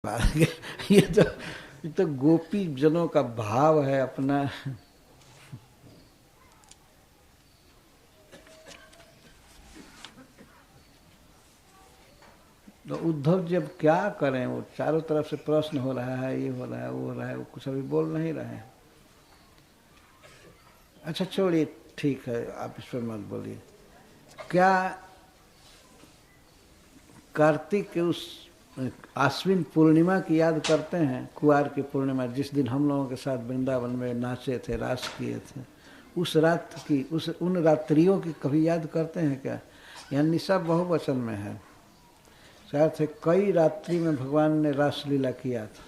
ये तो गोपी जनों का भाव है अपना। तो उद्धव जी अब क्या करें, वो चारों तरफ से प्रश्न हो रहा है, ये हो रहा है, वो हो रहा है, वो कुछ अभी बोल नहीं रहे हैं। अच्छा छोड़िए, ठीक है, आप इस पर मत बोलिए। क्या कार्तिक के उस आश्विन पूर्णिमा की याद करते हैं? कुआर की पूर्णिमा, जिस दिन हम लोगों के साथ वृंदावन में नाचे थे, रास किए थे, उस रात की, उन रात्रियों की कभी याद करते हैं क्या? यहाँ निशा बहुवचन में है, शायद थे कई रात्रि में भगवान ने रासलीला किया था।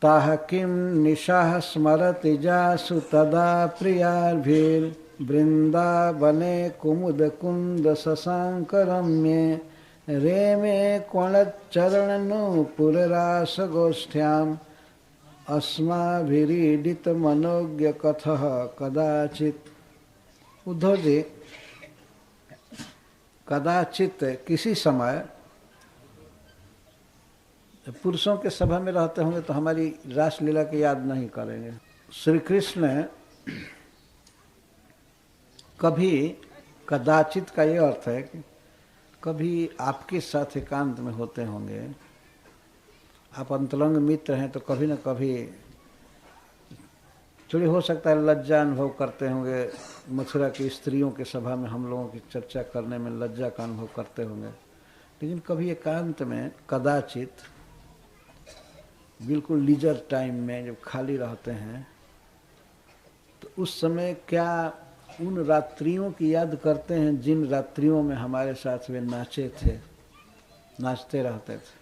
ताह किम निशाह स्मरति जासु तदा प्रियार्भिर्वृन्दावने कुमुद कुंद शशांक रम्ये रेमे कोणच्चरणनूपुररास गोष्ठ्याम अस्माभिरीडित मनोज्ञ कथः कदाचित। उद्धव जी, कदाचित किसी समय पुरुषों के सभा में रहते होंगे तो हमारी रासलीला की याद नहीं करेंगे। श्री कृष्ण कभी, कदाचित का ये अर्थ है कि कभी आपके साथ एकांत में होते होंगे, आप अंतरंग मित्र हैं, तो कभी न कभी थोड़ी हो सकता है लज्जा अनुभव करते होंगे। मथुरा की स्त्रियों के सभा में हम लोगों की चर्चा करने में लज्जा का अनुभव करते होंगे, लेकिन कभी एकांत में, कदाचित, बिल्कुल लीजर टाइम में जब खाली रहते हैं, तो उस समय क्या उन रात्रियों की याद करते हैं जिन रात्रियों में हमारे साथ वे नाचे थे, नाचते रहते थे?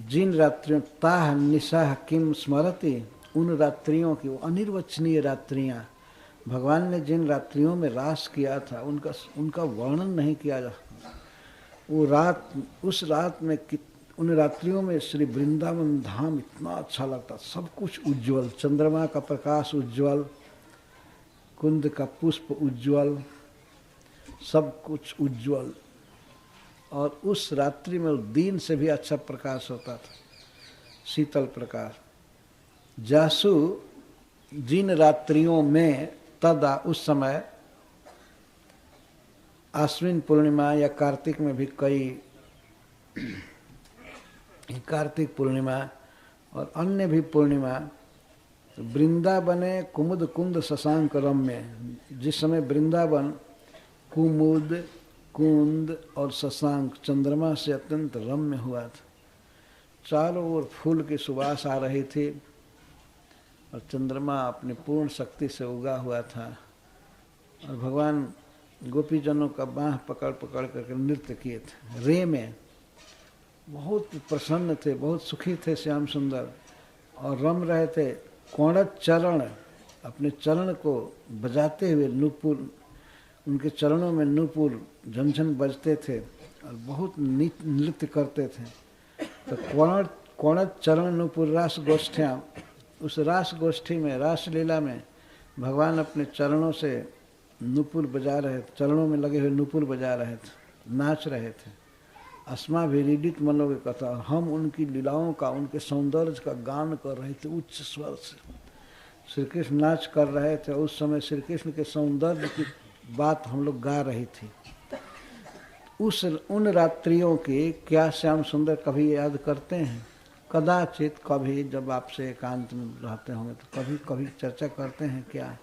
जिन रात्रियों, ताह निशाह किम स्मरति, उन रात्रियों की, वो अनिर्वचनीय रात्रियां, भगवान ने जिन रात्रियों में रास किया था उनका वर्णन नहीं किया जा सकता। वो रात, उस रात में, उन रात्रियों में श्री वृंदावन धाम इतना अच्छा लगता, सब कुछ उज्जवल, चंद्रमा का प्रकाश उज्जवल, कुंद का पुष्प उज्जवल, सब कुछ उज्जवल। और उस रात्रि में दिन से भी अच्छा प्रकाश होता था, शीतल प्रकाश। जासु, जिन रात्रियों में, तदा, उस समय, आश्विन पूर्णिमा या कार्तिक में भी कई, कार्तिक पूर्णिमा और अन्य भी पूर्णिमा, वृंदावने कुमुद कुंद शशांक रम्य, जिस समय वृंदावन कुमुद, कुंद और शशांक, चंद्रमा से अत्यंत रम्य हुआ था। चारों ओर फूल की सुवास आ रही थी और चंद्रमा अपनी पूर्ण शक्ति से उगा हुआ था, और भगवान गोपीजनों का बाँह पकड़ पकड़ करके नृत्य किए थे। रे में बहुत प्रसन्न थे, बहुत सुखी थे श्याम सुंदर, और रम रहे थे। कोणत चरण, अपने चरण को बजाते हुए, नूपुर, उनके चरणों में नूपुर झनझन बजते थे और बहुत नृत्य करते थे। तो कोणत चरण नूपुर रास गोष्ठियाँ, उस रास गोष्ठी में, रासलीला में भगवान अपने चरणों से नूपुर बजा रहे थे, चरणों में लगे हुए नूपुर बजा रहे थे, नाच रहे थे। अस्माभिरीडित मनोज्ञ कथा, हम उनकी लीलाओं का, उनके सौंदर्य का गान कर रहे थे उच्च स्वर से। श्री कृष्ण नाच कर रहे थे, उस समय श्री कृष्ण के सौंदर्य की बात हम लोग गा रही थी। उन रात्रियों की क्या श्याम सुंदर कभी याद करते हैं? कदाचित कभी, जब आपसे एकांत में रहते होंगे तो कभी कभी चर्चा करते हैं क्या?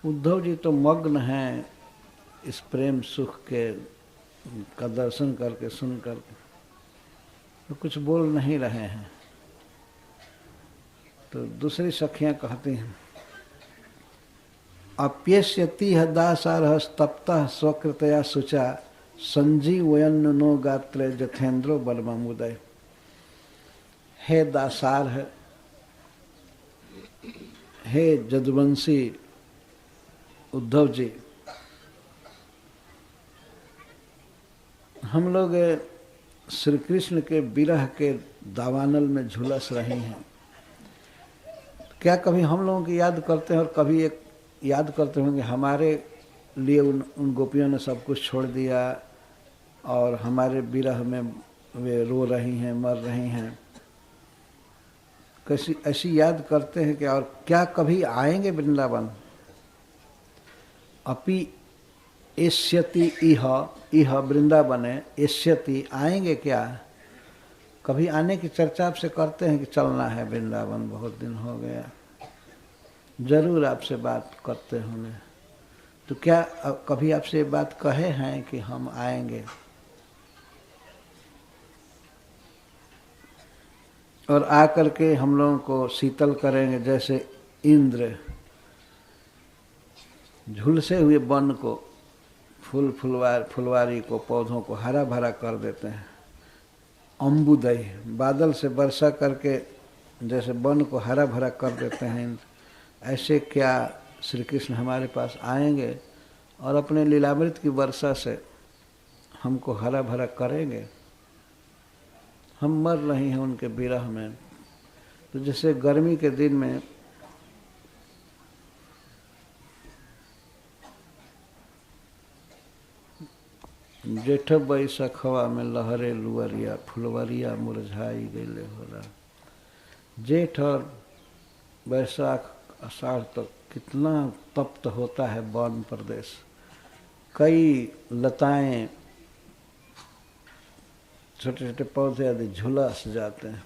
उद्धव जी तो मग्न हैं इस प्रेम सुख के का दर्शन करके, सुन करके, तो कुछ बोल नहीं रहे हैं। तो दूसरी सखियां कहती हैं, अप्यस्यति दासारः तप्तः स्वकृतया शुचा संजीवयन्नो गात्रे जथेन्द्रो बलमामुदय। हे दासार है, हे जदुवंशी उद्धव जी, हम लोग श्री कृष्ण के विरह के दावानल में झुलस रहे हैं। क्या कभी हम लोगों की याद करते हैं और कभी एक याद करते होंगे हमारे लिए उन गोपियों ने सब कुछ छोड़ दिया और हमारे विरह में वे रो रही हैं, मर रही हैं। कैसी ऐसी याद करते हैं कि और क्या कभी आएंगे वृंदावन? अपि एष्यति इह वृंदावने एष्यति, आएंगे क्या? कभी आने की चर्चा आपसे करते हैं कि चलना है वृंदावन, बहुत दिन हो गया, जरूर आपसे बात करते होंगे। तो क्या कभी आपसे बात कहे हैं कि हम आएंगे? और आकर के हम लोगों को शीतल करेंगे, जैसे इंद्र झुलसे हुए वन को, फुलवारी को, पौधों को हरा भरा कर देते हैं। अम्बुदय, बादल से वर्षा करके जैसे वन को हरा भरा कर देते हैं इंद्र, ऐसे क्या श्री कृष्ण हमारे पास आएंगे और अपने लीलामृत की वर्षा से हमको हरा भरा करेंगे? हम मर रहे हैं उनके विरह में। तो जैसे गर्मी के दिन में जेठ बैसखवा में लहरे लुअरिया, फुलवरिया मुरझाई गईले होला। जेठ और बैसाख आषाढ़ तक कितना तप्त होता है वन प्रदेश। कई लताएं, छोटे छोटे पौधे आदि झुलस जाते हैं,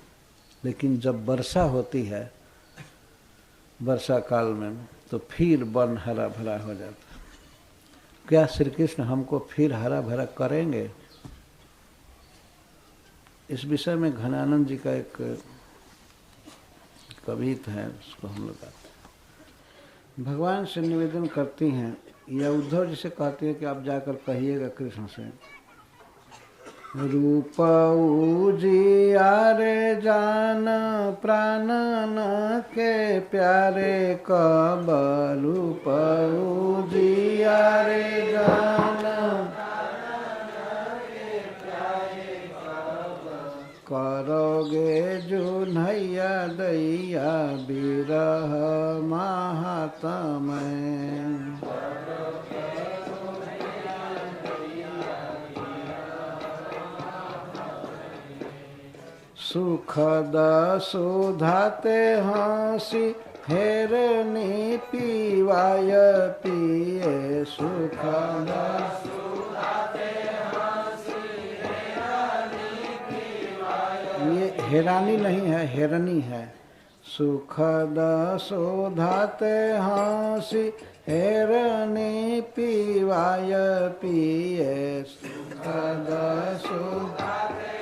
लेकिन जब वर्षा होती है वर्षा काल में तो फिर वन हरा भरा हो जाता है। क्या श्री कृष्ण हमको फिर हरा भरा करेंगे? इस विषय में घनानंद जी का एक कविता है, उसको हम लोग आते हैं। भगवान से निवेदन करती हैं या उद्धव जी से कहती है कि आप जाकर कहिएगा कृष्ण से, रूप उजियारे जान प्राण न के प्यारे, कब रूप उजियारे जान करोगे जुन्हैया दैया बिरह महातमय। सुखद सुधाते हंसी हेरनी पीवाय पिए, सुखद सुधाते हंसी हेरनी पीवाय। ये हेरानी नहीं है, हेरनी है। सुखद सुधाते हंसी हेरनी पीवाय पिए, सुखद सुधाते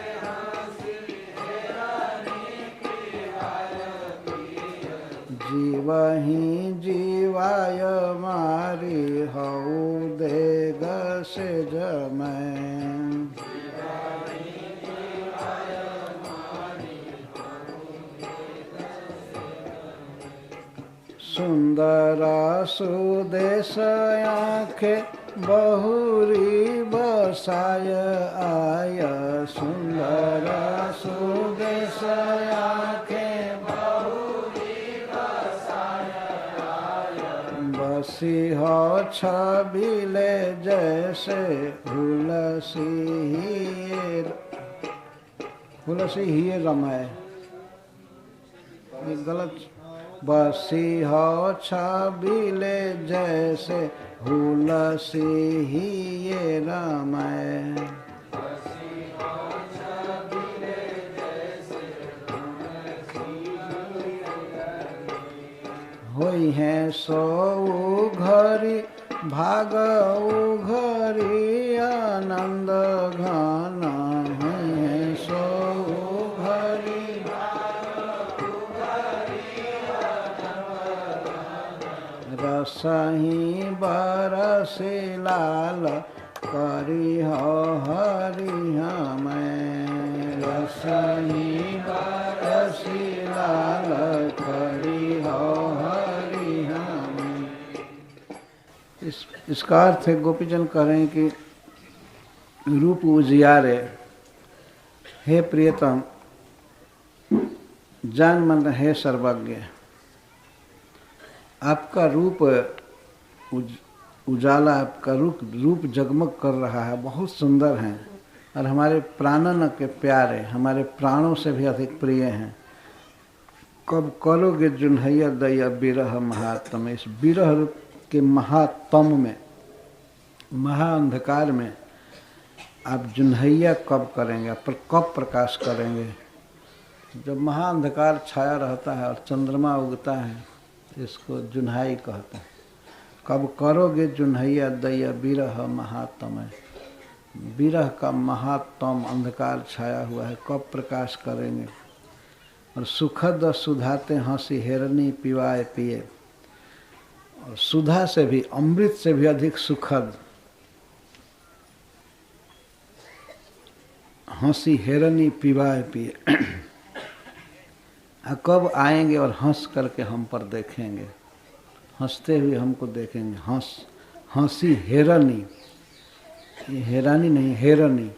जीवहि जीवाय मारी हऊ देग से जमै। सुंदर सुदेश आँखे बहुरी बसाय आय, सुंदर सुदेश आँखे बसी हो छबिले जैसे हुलसी ही रमाए। ये गलत। बसी हो छबिले जैसे हुलसी ही ये रमाए। होई है सो घरी भागऊ घरी आनंद घन, होई है सो घरी रसही बरसी लाल करी हो हरि हमें, रसही बरसी लाल करी हो हरि हमें। इसका अर्थ है, गोपीजन कह रहे हैं कि रूप उजियारे, हे प्रियतम जान मन है सर्वज्ञ, आपका रूप उजाला आपका रूप जगमग कर रहा है, बहुत सुंदर हैं और हमारे प्राणन के प्यारे, हमारे प्राणों से भी अधिक प्रिय हैं। कब करोगे जुन्हैया दैया बिरह महात्म, इस बिरह रूप के महातम में, महाअंधकार में आप जुन्हैया कब करेंगे, पर कब प्रकाश करेंगे? जब महाअंधकार छाया रहता है और चंद्रमा उगता है, इसको जुन्हाई कहते हैं। कब करोगे जुन्हैया दैया बिरह महातम है, बिरह का महातम अंधकार छाया हुआ है, कब प्रकाश करेंगे? और सुखद सुधाते हंसी हेरनी पिवाए पिए, और सुधा से भी, अमृत से भी अधिक सुखद हंसी हेरनी पिवाए पिए। कब आएंगे और हंस करके हम पर देखेंगे, हंसते हुए हमको देखेंगे। हंसी हेरनी, ये हेरानी नहीं, हेरनी।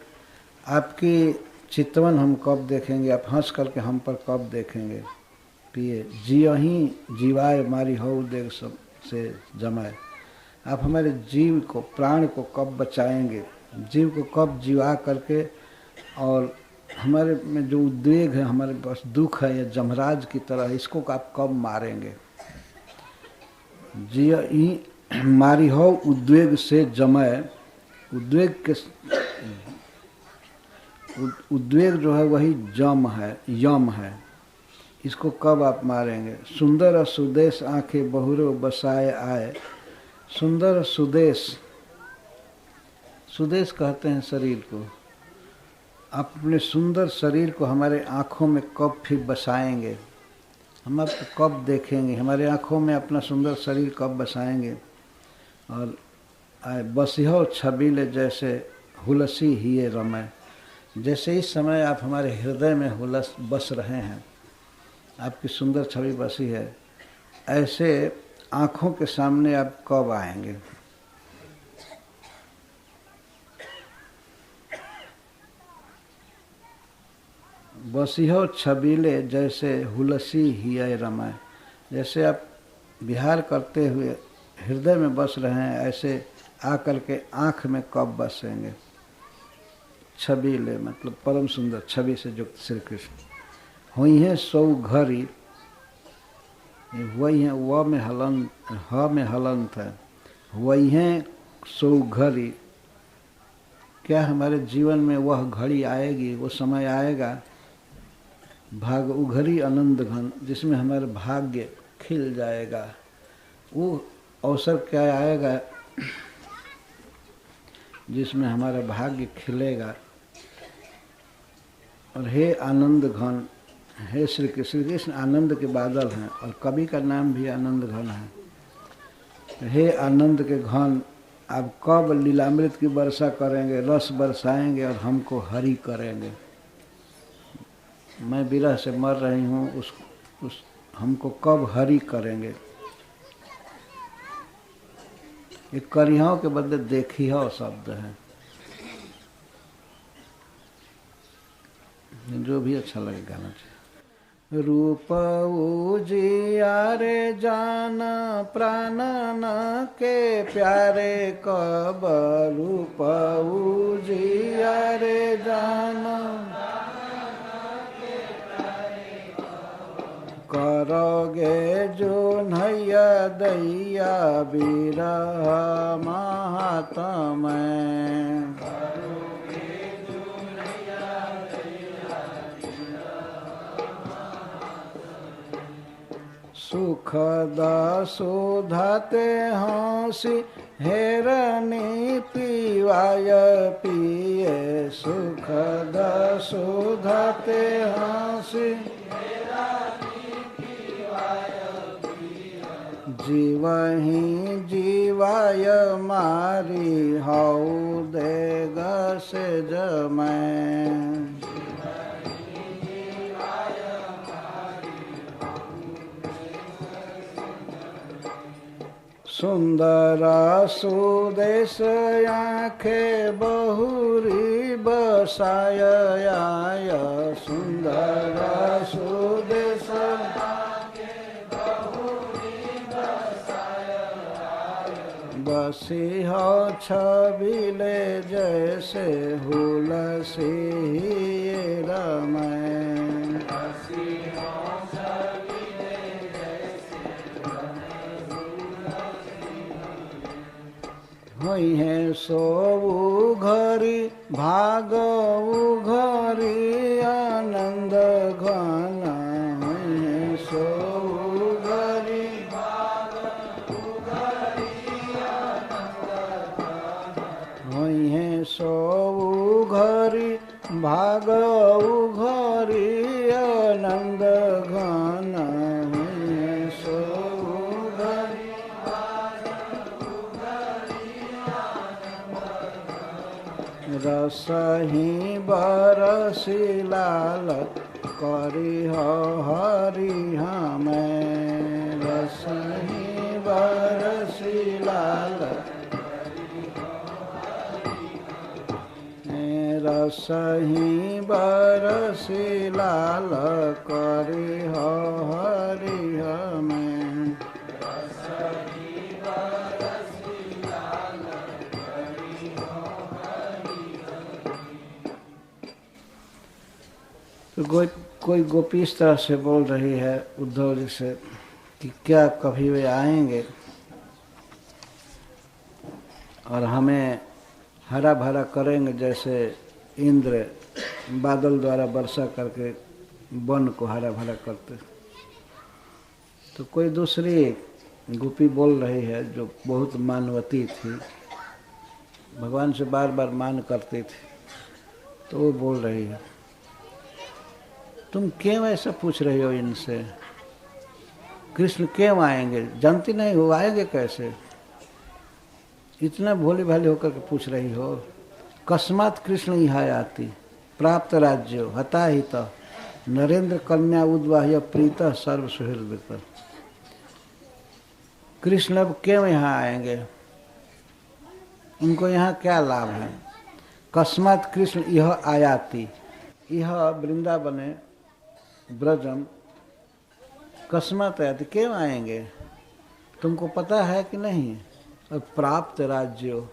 आपकी चितवन हम कब देखेंगे, आप हंस करके हम पर कब देखेंगे? पिए जियहि जीवाय मारी हो देख सब से जमाए, आप हमारे जीव को, प्राण को कब बचाएंगे, जीव को कब जीवा करके, और हमारे में जो उद्वेग है, हमारे पास दुख है, ये जमराज की तरह, इसको आप कब मारेंगे? जियहि मारी हो उद्वेग से जमाए, उद्वेग के, उद्वेग जो है वही जम है, यम है, इसको कब आप मारेंगे? सुंदर सुदेश आंखें बहुरो बसाए आए, सुंदर सुदेश, सुदेश कहते हैं शरीर को। आप अपने सुंदर शरीर को हमारे आँखों में कब फिर बसाएंगे, हम आपको कब देखेंगे, हमारे आँखों में अपना सुंदर शरीर कब बसाएंगे? और बसिहो छबीले जैसे हुलसी हिए रमय, जैसे इस समय आप हमारे हृदय में हुलस बस रहे हैं, आपकी सुंदर छवि बसी है, ऐसे आँखों के सामने आप कब आएंगे? बसिहो छबीले जैसे हुलसी हिय रमाय, जैसे आप विहार करते हुए हृदय में बस रहे हैं, ऐसे आकर के आँख में कब बसेंगे? छबीले मतलब परम सुंदर छवि से युक्त श्री कृष्ण। हुई हैं सौ घरी, वही हैं व में हलन, ह में हलंत है, वही हैं सौ घरी। क्या हमारे जीवन में वह घड़ी आएगी, वो समय आएगा, भाग उघरी आनंद घन, जिसमें हमारे भाग्य खिल जाएगा? वो अवसर क्या आएगा जिसमें हमारा भाग्य खिलेगा? और हे आनंद घन, हे श्री कृष्ण आनंद के बादल हैं, और कवि का नाम भी आनंद घन है। हे आनंद के घन, आप कब लीलामृत की वर्षा करेंगे, रस बरसाएंगे और हमको हरि करेंगे? मैं विरह से मर रही हूँ, उस हमको कब हरि करेंगे? ये करिहाओं के बदले देखियो शब्द है, जो भी अच्छा लगे गाना चाहिए। रूप उजियारे जान प्राणन के प्यारे, कब रूप उजियारे जान करोगे जुन्हैया दैया बिरह महात्म, सुखद सुधते हंसी हेरनी पिवाय पिए, सुखद सुधते हंसी जीवहि जीवाय मारी हौ देग से जमै, सुंदर सुदेश आँखें बहुरी बसाय आय, सुंदर सुदेश सिंह छबिले जैसे हुलसी रमै। होई है सोऊ घरी भागऊ घरी आनंद घन। होई है सोऊ घरी होई है सोऊ घरी भागऊ घरी आनंद घन। होई है सोऊ घरी रसही बरसी लाल करी हरि हमें। रसही बरसी लाल रसही बरसी लाल करी हरि हमें। तो कोई गोपी इस तरह से बोल रही है उद्धव जी से कि क्या कभी वे आएंगे और हमें हरा भरा करेंगे जैसे इंद्र बादल द्वारा वर्षा करके वन को हरा भरा करते। तो कोई दूसरी गोपी बोल रही है जो बहुत मानवती थी, भगवान से बार बार मान करती थी, तो वो बोल रही है तुम क्यों ऐसा पूछ रही हो इनसे, कृष्ण क्यों आएंगे, जानती नहीं हो आएंगे कैसे, इतना भोली भाली होकर के पूछ रही हो। कस्मात कृष्ण यहाँ आती प्राप्त राज्यो हता हित नरेंद्र कन्या उद्वाह्य प्रीत सर्व सुहृद। कृष्ण अब क्यों यहाँ आएंगे, उनको यहाँ क्या लाभ है। कस्मात कृष्ण यह आयाति, यह वृंदावने ब्रजम कस्मात आयाति, क्यों आएंगे, तुमको पता है कि नहीं। अब प्राप्त राज्यो,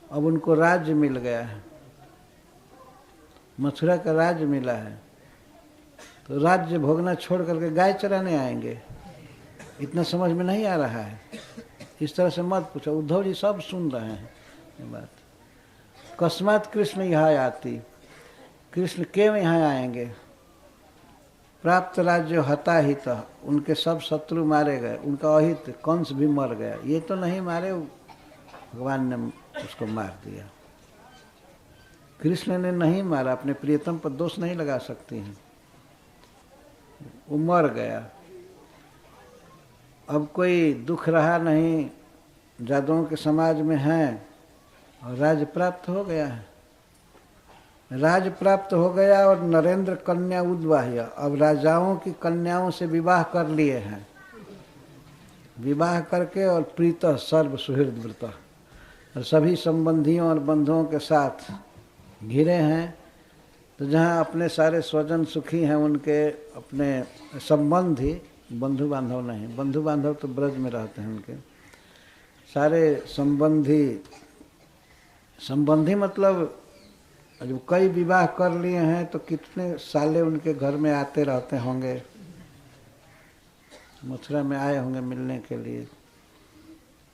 अब उनको राज्य मिल गया है, मथुरा का राज्य मिला है, तो राज्य भोगना छोड़ करके गाय चराने आएंगे, इतना समझ में नहीं आ रहा है। इस तरह से मत पूछो, उद्धव जी सब सुन रहे हैं ये बात। कस्मात कृष्ण यहाँ आती, कृष्ण क्यों यहाँ आएंगे। प्राप्त राज्य हता हित, उनके सब शत्रु मारे गए, उनका अहित कंस भी मर गया, ये तो नहीं मारे, भगवान ने उसको मार दिया। कृष्ण ने नहीं मारा, अपने प्रियतम पर दोष नहीं लगा सकती हैं, वो मर गया। अब कोई दुख रहा नहीं, जादुओं के समाज में हैं और राज्य प्राप्त हो गया है, राज प्राप्त हो गया और नरेंद्र कन्या उद्वाह्य, अब राजाओं की कन्याओं से विवाह कर लिए हैं, विवाह करके और प्रीत सर्व सुहृद व्रत, और सभी संबंधियों और बंधुओं के साथ घिरे हैं। तो जहाँ अपने सारे स्वजन सुखी हैं, उनके अपने संबंधी, बंधु बांधव नहीं, बंधु बांधव तो ब्रज में रहते हैं, उनके सारे संबंधी मतलब जब कई विवाह कर लिए हैं तो कितने साले उनके घर में आते रहते होंगे, मथुरा में आए होंगे मिलने के लिए,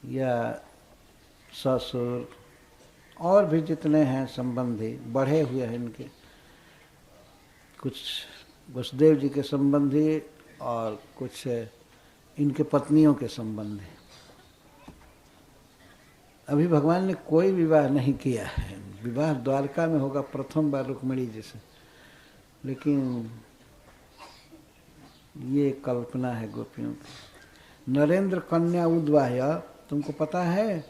या ससुर और भी जितने हैं संबंधी बढ़े हुए हैं इनके, कुछ वसुदेव जी के संबंधी और कुछ इनके पत्नियों के संबंधी। अभी भगवान ने कोई विवाह नहीं किया है, विवाह द्वारका में होगा प्रथम बार रुक्मिणी जी से, लेकिन ये कल्पना है गोपियों की। नरेंद्र कन्या उद्वाह्य, तुमको पता है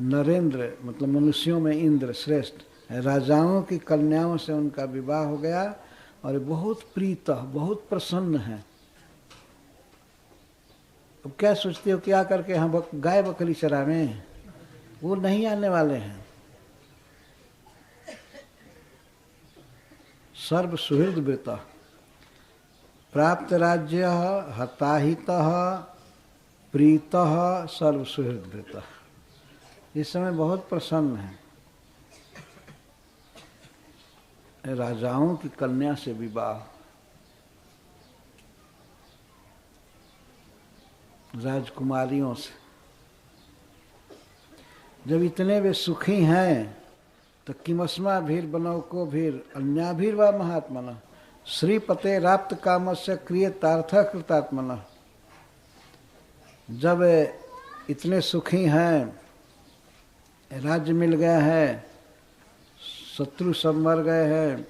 नरेंद्र मतलब मनुष्यों में इंद्र श्रेष्ठ, राजाओं की कन्याओं से उनका विवाह हो गया और बहुत प्रीत, बहुत प्रसन्न है। अब क्या सोचते हो क्या करके हम गाय बकरी चरावें, वो नहीं आने वाले हैं। सर्व सुहृद व्रत प्राप्त राज्य हताहित प्रीत सर्व सुहृद व्रत। इस समय बहुत प्रसन्न है। राजाओं की कन्या से विवाह, राजकुमारियों से। जब इतने वे सुखी हैं तो किमस्मा भीर बनौ को भीर अन्या भीर व महात्मना श्रीपते राप्त कामस्य क्रियतार्थ कृतात्मना। जब इतने सुखी हैं, राज्य मिल गया है, शत्रु सब मर गए हैं,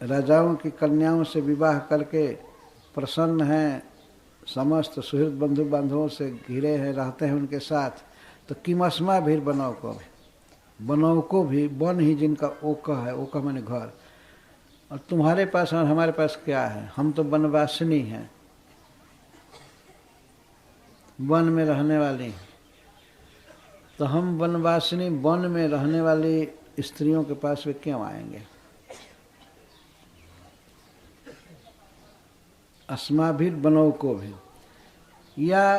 राजाओं की कन्याओं से विवाह करके प्रसन्न हैं, समस्त सुहृद बंधु बांधवों से घिरे हैं, रहते हैं उनके साथ, तो किमस्मा भीर बनौ को भी, बनौ को भी, वन ही जिनका ओका है, ओका माने घर, और तुम्हारे पास और हमारे पास क्या है? हम तो वनवासिनी हैं, वन में रहने वाली। तो हम वनवासिनी वन में रहने वाली स्त्रियों के पास वे क्यों आएंगे? अस्माभिर बनौ को भी, या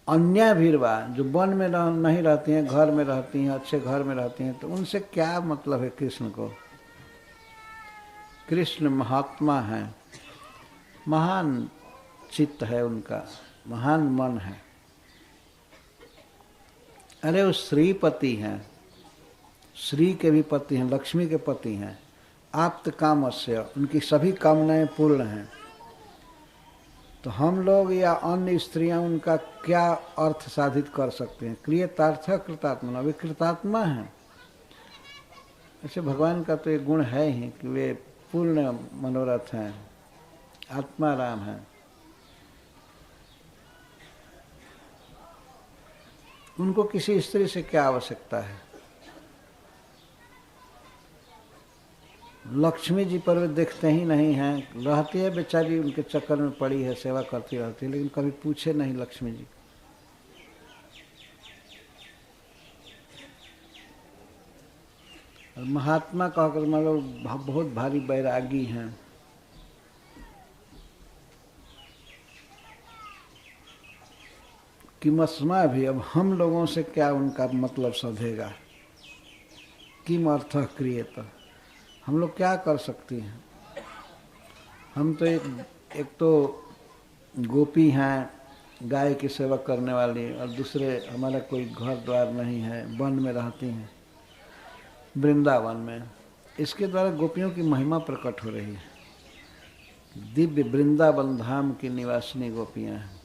अन्य भीरवा जो वन में नहीं रहती हैं, घर में रहती हैं, अच्छे घर में रहती हैं, तो उनसे क्या मतलब है कृष्ण को? कृष्ण महात्मा है, महान चित्त है उनका, महान मन है। अरे वो श्रीपति हैं, श्री के भी पति हैं, लक्ष्मी के पति हैं, आप्त कामस्य, उनकी सभी कामनाएं पूर्ण हैं। तो हम लोग या अन्य स्त्रियां उनका क्या अर्थ साधित कर सकते हैं? क्रियतार्थ कृतात्मा, वे कृतात्मा हैं। ऐसे भगवान का तो एक गुण है ही कि वे पूर्ण मनोरथ हैं, आत्मा राम हैं। उनको किसी स्त्री से क्या आवश्यकता है? लक्ष्मी जी पर वे देखते ही नहीं हैं, रहती है बेचारी, उनके चक्कर में पड़ी है, सेवा करती रहती है, लेकिन कभी पूछे नहीं लक्ष्मी जी। और महात्मा कहकर मतलब बहुत भारी बैरागी हैं। किमस्मा भी, अब हम लोगों से क्या उनका मतलब सधेगा? किम अर्थ क्रियत, हम लोग क्या कर सकती हैं? हम तो एक तो गोपी हैं, गाय की सेवा करने वाली, और दूसरे हमारा कोई घर द्वार नहीं है, वन में रहती हैं, वृंदावन में। इसके द्वारा गोपियों की महिमा प्रकट हो रही है। दिव्य वृंदावन धाम की निवासिनी गोपियां हैं।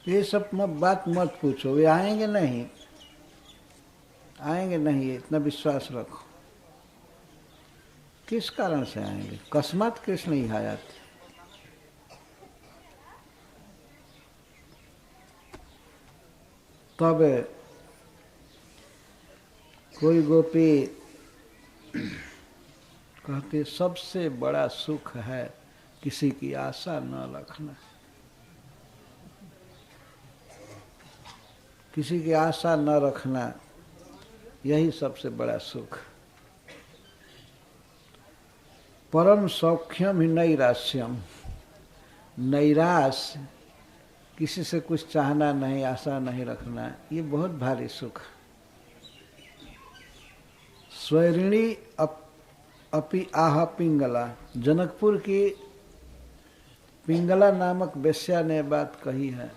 ये सब बात मत पूछो, वे आएंगे नहीं, आएंगे नहीं, इतना विश्वास रखो। किस कारण से आएंगे? अकस्मात कृष्ण ही आ जाते। तब कोई गोपी कहती, सबसे बड़ा सुख है किसी की आशा न रखना। किसी की आशा न रखना, यही सबसे बड़ा सुख। परम सौख्यम ही नैराश्यम, नैराश्य, किसी से कुछ चाहना नहीं, आशा नहीं रखना, ये बहुत भारी सुख। स्वैरिणी अपि आह पिंगला, जनकपुर की पिंगला नामक वेश्या ने बात कही है।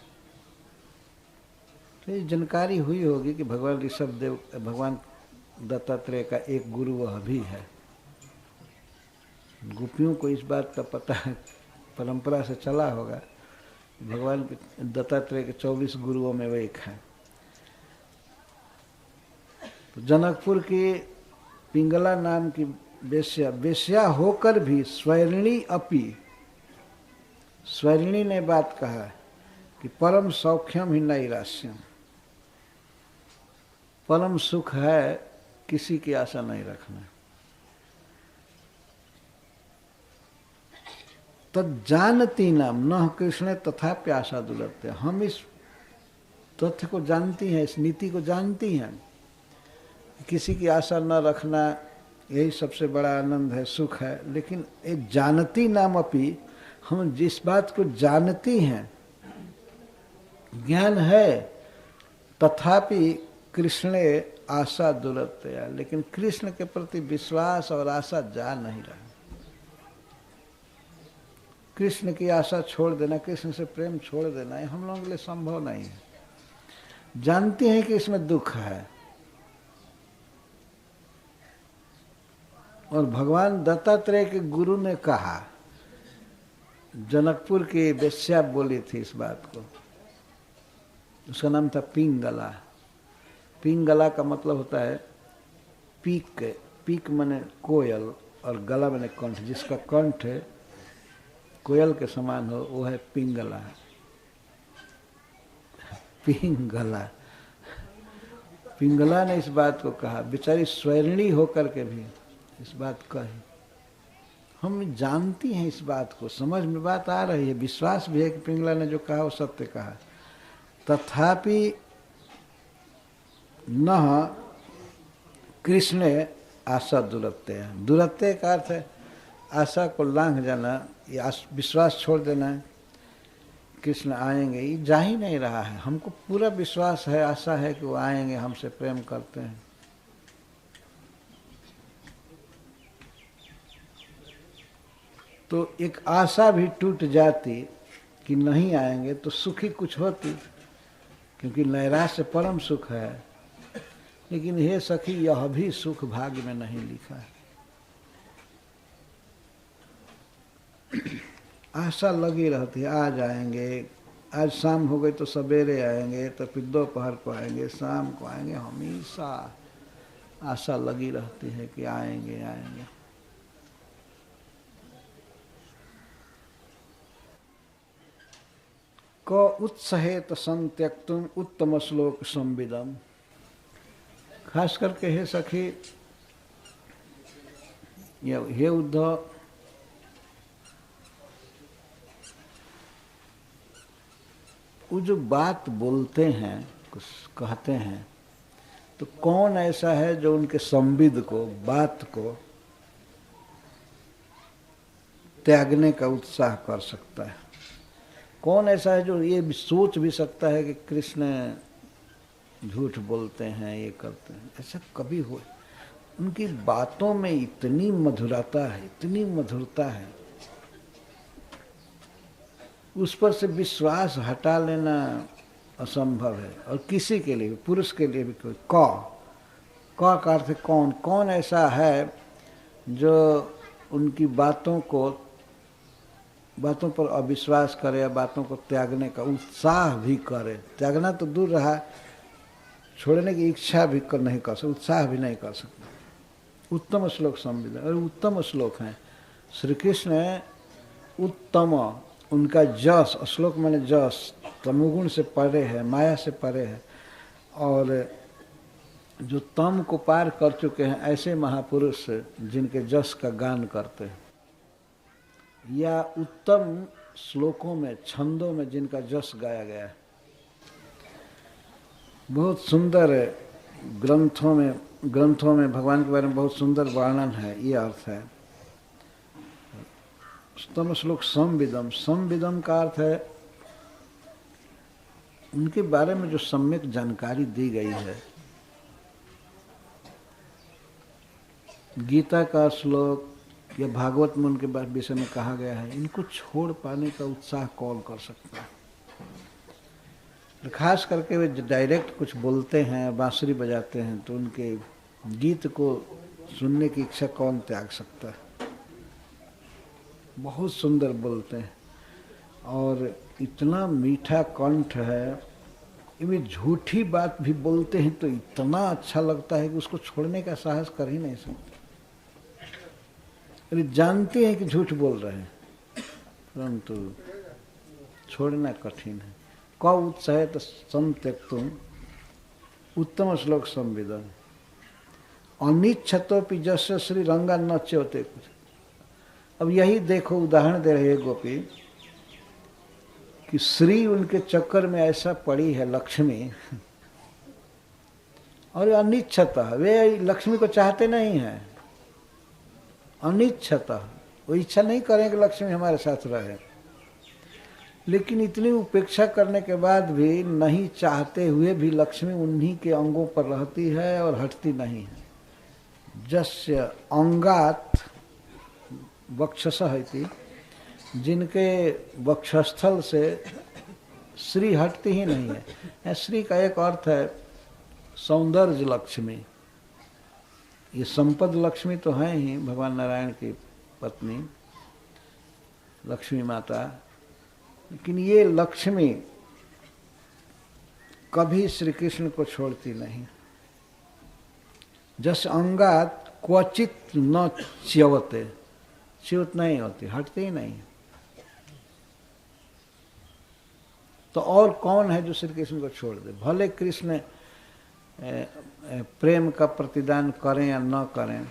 तो ये जानकारी हुई होगी कि भगवान ऋषभ देव, भगवान दत्तात्रेय का एक गुरु वह भी है। गोपियों को इस बात का पता है, परंपरा से चला होगा, भगवान दत्तात्रेय के 24 गुरुओं में वो एक है। तो जनकपुर की पिंगला नाम की वेश्या, वेश्या होकर भी स्वैरिणी अपि, स्वैरिणी ने बात कहा कि परम सौख्यम ही नैराश्यम, परम सुख है किसी की आशा नहीं रखना। तज्जानती नाम न कृष्ण तथा प्यासा दुलत्य, हम इस तथ्य को जानती हैं, इस नीति को जानती हैं, किसी की आशा न रखना यही सबसे बड़ा आनंद है, सुख है। लेकिन ये जानती नाम अपि, हम जिस बात को जानती हैं, ज्ञान है, तथापि कृष्णे आशा दुरतया, लेकिन कृष्ण के प्रति विश्वास और आशा जा नहीं रहा। कृष्ण की आशा छोड़ देना, कृष्ण से प्रेम छोड़ देना, ये हम लोगों के लिए संभव नहीं है। जानते हैं कि इसमें दुख है, और भगवान दत्तात्रेय के गुरु ने कहा, जनकपुर की वेश्या बोली थी इस बात को, उसका नाम था पिंगला। पिंगला का मतलब होता है पीक, पीक माने कोयल और गला माने कंठ, जिसका कंठ कोयल के समान हो वो है पिंगला। पिंगला, पिंगला ने इस बात को कहा, बेचारी स्वैरिणी होकर के भी इस बात कही। हम जानती हैं इस बात को, समझ में बात आ रही है, विश्वास भी है कि पिंगला ने जो कहा वो सत्य कहा। तथापि न कृष्ण आशा दुरत्ते है। दुरत्ते का अर्थ है आशा को लांघ जाना, या विश्वास छोड़ देना है। कृष्ण आएंगे, ये जा ही नहीं रहा है। हमको पूरा विश्वास है, आशा है कि वो आएंगे, हमसे प्रेम करते हैं। तो एक आशा भी टूट जाती कि नहीं आएंगे तो सुखी कुछ होती, क्योंकि नैराश्य परम सुख है। लेकिन हे सखी, यह भी सुख भाग्य में नहीं लिखा है। आशा लगी रहती है, आज आएंगे, आज शाम हो गई तो सवेरे आएंगे, तो फिर दोपहर को आएंगे, शाम को आएंगे, हमेशा आशा लगी रहती है कि आएंगे आएंगे। क उत्सहेत संत्यक्तुम उत्तम श्लोक संविदम। खास करके हे सखी, हे उद्धव, वो जो बात बोलते हैं, कुछ कहते हैं, तो कौन ऐसा है जो उनके संविद को, बात को त्यागने का उत्साह कर सकता है? कौन ऐसा है जो ये सोच भी सकता है कि कृष्ण झूठ बोलते हैं, ये करते हैं? ऐसा कभी हो? उनकी बातों में इतनी मधुरता है, इतनी मधुरता है, उस पर से विश्वास हटा लेना असंभव है। और किसी के लिए, पुरुष के लिए भी कोई का अर्थ है कौन, कौन ऐसा है जो उनकी बातों पर अविश्वास करे या बातों को त्यागने का उत्साह भी करे। त्यागना तो दूर रहा, छोड़ने की इच्छा भी नहीं कर सकता, उत्साह भी नहीं कर सकता। उत्तम श्लोक संविदा, और उत्तम श्लोक हैं। श्री कृष्ण उत्तम, उनका जस, श्लोक माने जस, तमोगुण से परे है, माया से परे है, और जो तम को पार कर चुके हैं, ऐसे महापुरुष जिनके जस का गान करते हैं, या उत्तम श्लोकों में, छंदों में जिनका जस गाया गया है। बहुत सुंदर ग्रंथों में भगवान के बारे में बहुत सुंदर वर्णन है, ये अर्थ है। उत्तम श्लोक संविदम, संविदम का अर्थ है उनके बारे में जो सम्यक जानकारी दी गई है। गीता का श्लोक या भागवत में उनके विषय में कहा गया है, इनको छोड़ पाने का उत्साह कौन कर सकता है? खास करके वे डायरेक्ट कुछ बोलते हैं, बांसुरी बजाते हैं, तो उनके गीत को सुनने की इच्छा कौन त्याग सकता है? बहुत सुंदर बोलते हैं और इतना मीठा कंठ है, वे झूठी बात भी बोलते हैं तो इतना अच्छा लगता है कि उसको छोड़ने का साहस कर ही नहीं सकते। अरे जानते हैं कि झूठ बोल रहे हैं, परंतु छोड़ना कठिन है। क उत्साहित संत्यक्तुम उत्तम श्लोक संविदन अनिच्छतोपि जस्य श्री रंगा न च्योते। कुछ अब यही देखो, उदाहरण दे रही है गोपी कि श्री उनके चक्कर में ऐसा पड़ी है लक्ष्मी, और अनिच्छतः, वे लक्ष्मी को चाहते नहीं हैं। अनिच्छतः, वो इच्छा नहीं करें कि लक्ष्मी हमारे साथ रहे, लेकिन इतनी उपेक्षा करने के बाद भी, नहीं चाहते हुए भी, लक्ष्मी उन्हीं के अंगों पर रहती है और हटती नहीं है। जस्य अंगात वक्षसः इति, जिनके वक्षस्थल से श्री हटती ही नहीं है। श्री का एक अर्थ है सौंदर्य लक्ष्मी। ये संपद लक्ष्मी तो है ही, भगवान नारायण की पत्नी लक्ष्मी माता, लेकिन ये लक्ष्मी कभी श्री कृष्ण को छोड़ती नहीं। जस अंगात क्वचित न च्यवते, च्युत नहीं होती, हटती ही नहीं। तो और कौन है जो श्री कृष्ण को छोड़ दे? भले कृष्ण प्रेम का प्रतिदान करें या न करें,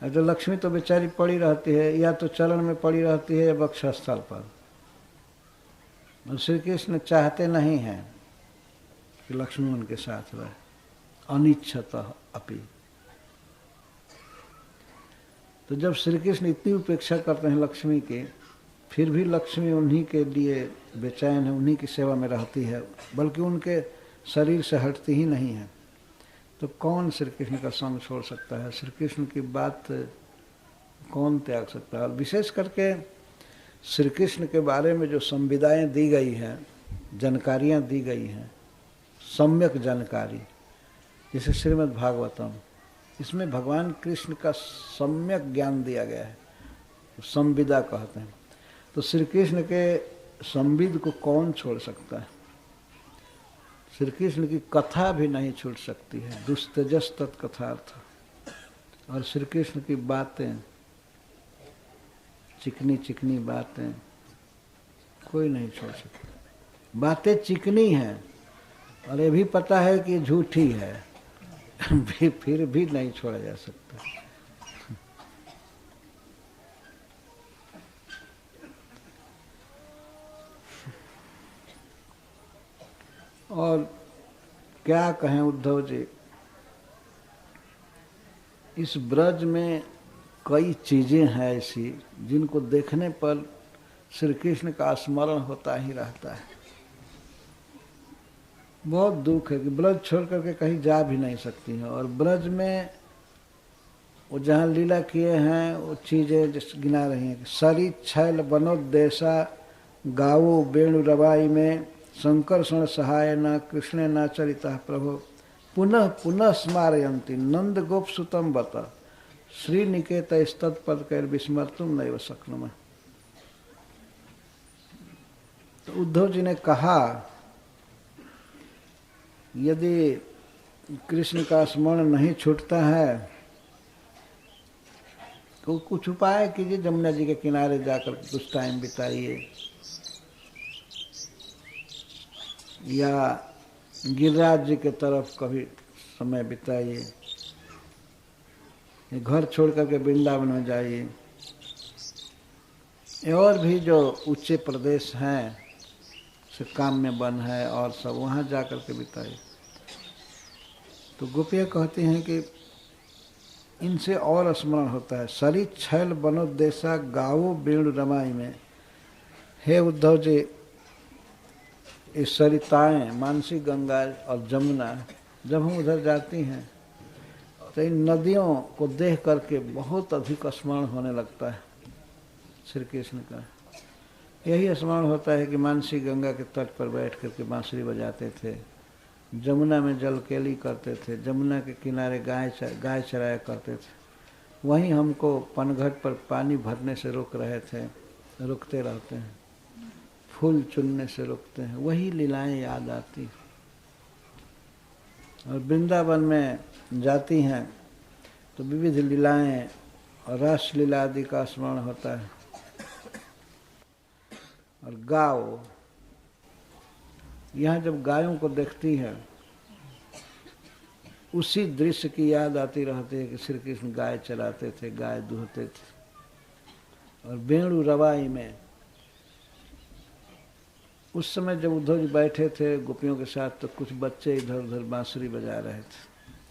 तो लक्ष्मी तो बेचारी पड़ी रहती है, या तो चरण में पड़ी रहती है या वक्षस्थल पर। श्री कृष्ण चाहते नहीं हैं कि लक्ष्मी उनके साथ रहे, अनिच्छतः अपि। तो जब श्री कृष्ण इतनी उपेक्षा करते हैं लक्ष्मी की, फिर भी लक्ष्मी उन्हीं के लिए बेचैन है, उन्हीं की सेवा में रहती है, बल्कि उनके शरीर से हटती ही नहीं है। तो कौन श्री कृष्ण का संग छोड़ सकता है? श्री कृष्ण की बात कौन त्याग सकता है? और विशेष करके श्री कृष्ण के बारे में जो संविदाएं दी गई हैं, जानकारियां दी गई हैं, सम्यक जानकारी, जैसे श्रीमद् भागवतम, इसमें भगवान कृष्ण का सम्यक ज्ञान दिया गया है, संविदा कहते हैं। तो श्री कृष्ण के संविद को कौन छोड़ सकता है? श्री कृष्ण की कथा भी नहीं छूट सकती है, दुस्तजस तत्कथार्थ। और श्री कृष्ण की बातें, चिकनी चिकनी बातें, कोई नहीं छोड़ सकता। बातें चिकनी हैं और ये भी पता है कि झूठी है, फिर भी नहीं छोड़ा जा सकता। और क्या कहें उद्धव जी, इस ब्रज में कई चीजें हैं ऐसी जिनको देखने पर श्री कृष्ण का स्मरण होता ही रहता है। बहुत दुख है कि ब्रज छोड़ करके कहीं जा भी नहीं सकती हैं। और ब्रज में वो जहाँ लीला किए हैं वो चीजें जिस गिना रही हैं, सरी छैल बनोद्देशा गावो वेणु रवाई में संकर्षण सहाय न कृष्ण न चरिता प्रभु पुनः पुनः स्मारयंती नंद गोप सुतम बत श्री निकेत तत्पद कर विस्मर्तुम नैव शक्नुम। तो उद्धव जी ने कहा, यदि कृष्ण का स्मरण नहीं छूटता है तो कुछ उपाय कीजिए, जमुना जी के किनारे जाकर कुछ टाइम बिताइए, या गिरिराज जी के तरफ कभी समय बिताइए, घर छोड़ करके वृंदावन में जाइए, और भी जो ऊंचे प्रदेश हैं, से काम में वन है और सब, वहाँ जा करके बिताइए। तो गोपियाँ कहती हैं कि इनसे और स्मरण होता है। सरी छैल बनोद्देशा गावो वेणु रमाई में। हे उद्धव जी, ये सरिताएं, मानसी गंगा और जमुना, जब हम उधर जाती हैं तो इन नदियों को देख करके बहुत अधिक स्मरण होने लगता है श्री कृष्ण का। यही स्मरण होता है कि मानसी गंगा के तट पर बैठ करके बांसुरी बजाते थे, जमुना में जलकेली करते थे, जमुना के किनारे गाय चराया करते थे। वहीं हमको पनघट पर पानी भरने से रुकते रहते हैं, फूल चुनने से रुकते हैं, वही लीलाएं याद आती। और वृंदावन में जाती हैं तो विविध लीलाएं और रास लीला आदि का स्मरण होता है। और गाओ, यहाँ जब गायों को देखती है उसी दृश्य की याद आती रहती है कि श्री कृष्ण गाय चराते थे, गाय दूहते थे। और वेणु रवाई में उस समय जब उद्धव जी बैठे थे गोपियों के साथ, तो कुछ बच्चे इधर उधर बांसुरी बजा रहे थे।